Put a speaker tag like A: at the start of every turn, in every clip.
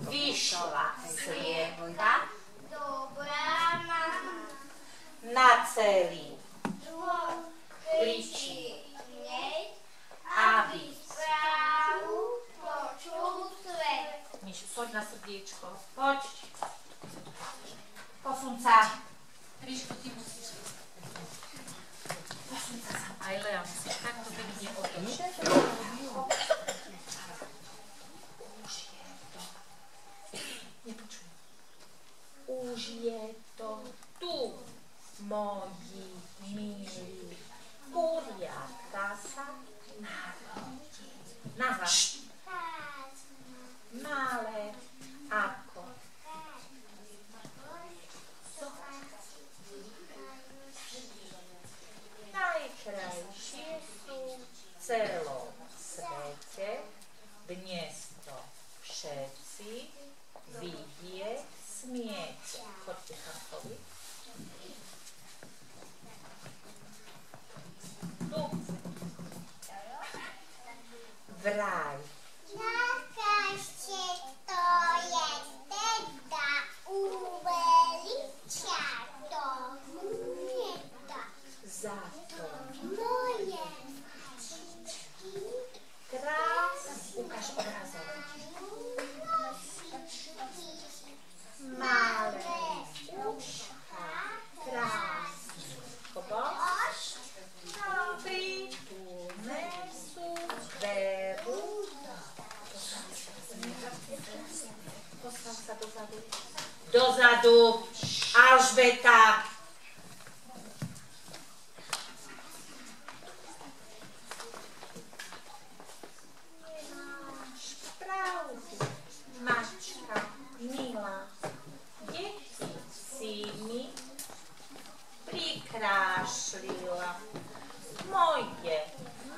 A: vyšla sliepka na celý dvor kričí k nej, aby správu počul svet. Mišu, poď na srdiečko, poď. Posun sa. Ríško, ty musíš. Posun sa. Aj Lea, musíš takto pekne otočiť. Nepočujem. Už je to tu, moji milí. Kuriatka sa narodili. Nahlas. Malé ako najkrajšie sú v celom svete. Dnes to všetci vidieť smiete. Chodte tam choviť. Tu. Vraj.
B: Nakažte, to je teda uveliča, tomu nedá.
A: Za to
B: Moje
A: krás. Ukáž obrazov. Malé uška, krásne chvost, no prítulné sú veru. Postav sa dozadu. Dozadu, Alžbeta. Nemáš pravdu, mačka milá. Deti si mi prikrášlila. Moje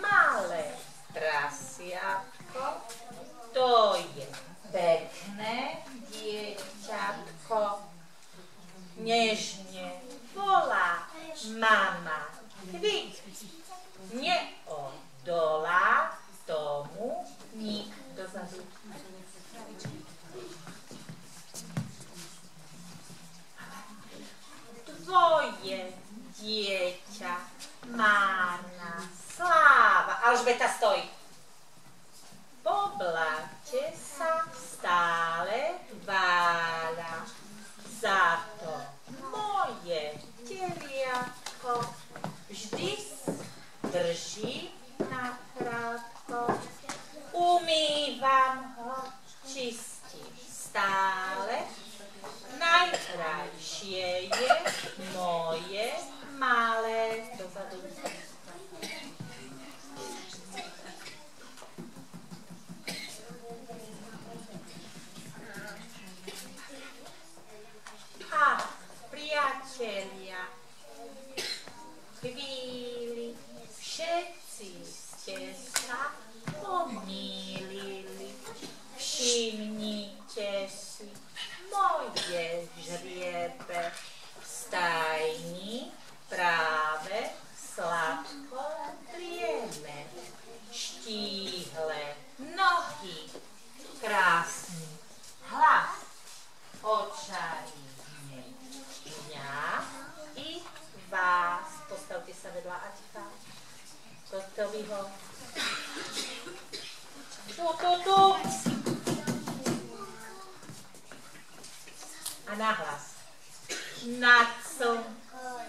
A: malé prasiatko, to je pekné dieťatko. Nežne volá mama Kvik. Neodolá tomu nik. Dozadu. Tvoje dieťa má na sláva. Alžbeta, stoj. Po blate sa stále váľa. Za to moje teliatko vždy drží na krátko. Umývam ho, čistím stále. Najkrajšie je moje malé. Dozadu. A priatelia, chvíli všetci ste sa pomýlili. Všimnite si moje žriebe v stajni práve sladko drieme. Štíhle nohy, krásny hlas, očarí mňa i vás. Postavte sa vedľa Aťka. Gotoviho. Tu. A nahlas. Nad slnko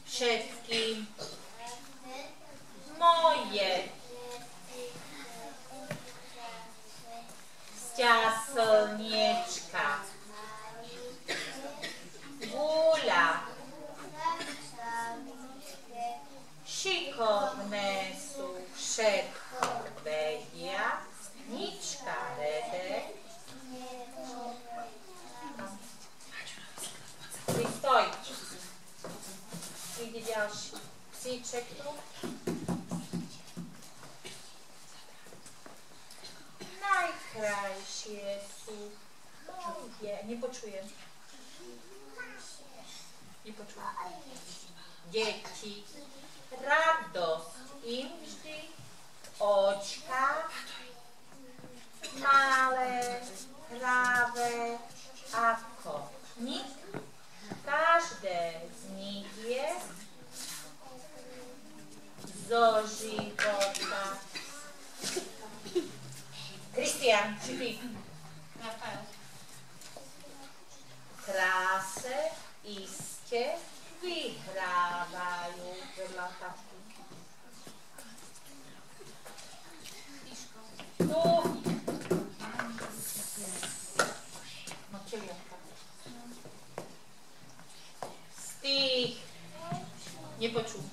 A: všetkým moje sťa slniečka. Guľa. Šikovné sú, všetko vedia, nička rede. Stoj. Ide ďalší psíček tu. Najkrajšie sú moje. Nepočujem. Deti, radosť im vždy, očka malé Rafael. Kráse iste vyhrávajú vedľa taky. Tu. Motiliatka. Z tých. Nepočuj.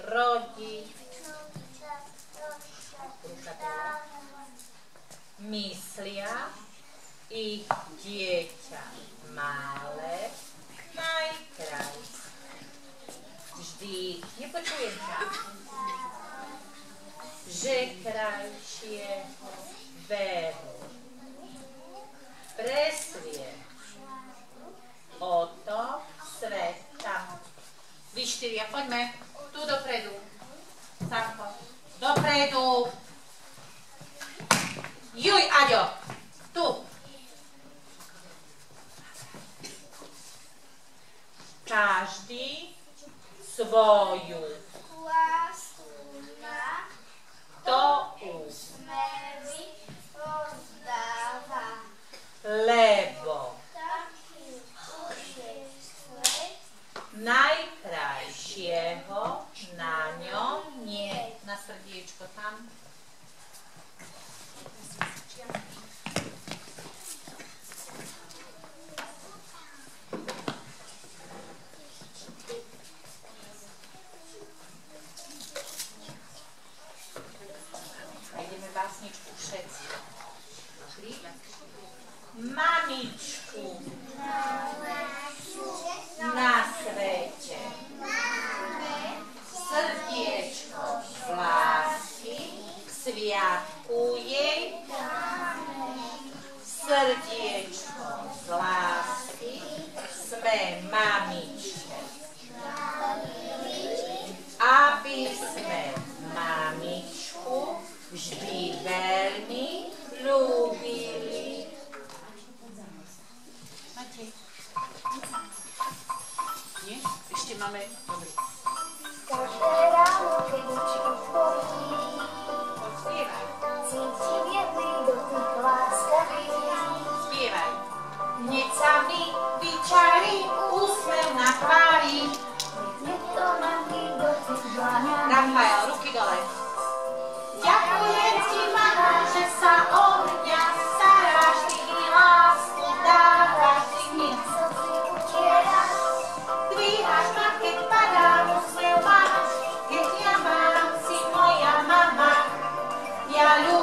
A: Rodič. Myslia ich dieťa malé najkrajšie. Vždy, nepočujem ťa, že krajšieho veru presvie o to sveta. Vy štyria, poďme tu dopredu. Sanko, dopredu. Juj, Aďo, tu. Každý svoju
B: Lásu na
A: to
B: úsmevy rozdáva.
A: lebo
B: Taký už je svet,
A: najkrajšieho na ňom nie. Na srdiečko tam. Ideme básničku všetci. Mamičku na svete, srdiečko z lásky k sviatku jej, srdiečko z lásky sme mamičke, aby sme mamičku vždy veľmi ľúbili. Matej. Nie? Ešte máme... Dobre.
B: každé ráno, keď oči otvorí,
A: Spievaj.
B: cítim jedný dotyk láskavý.
A: Spievaj. Hneď sa mi vyčarí úsmev na tvári.
B: Je to nahý dotyk dlaňa.
A: Rafael, ruky dole. Ďakujem ti, mama, že sa o mňa staráš, ty mi lásku dávaš, ty mi
B: Slzy utieraš,
A: dvíhaš ma, keď padám, úsmev máš, keď ja mám, si moja mama. Ja ľúbim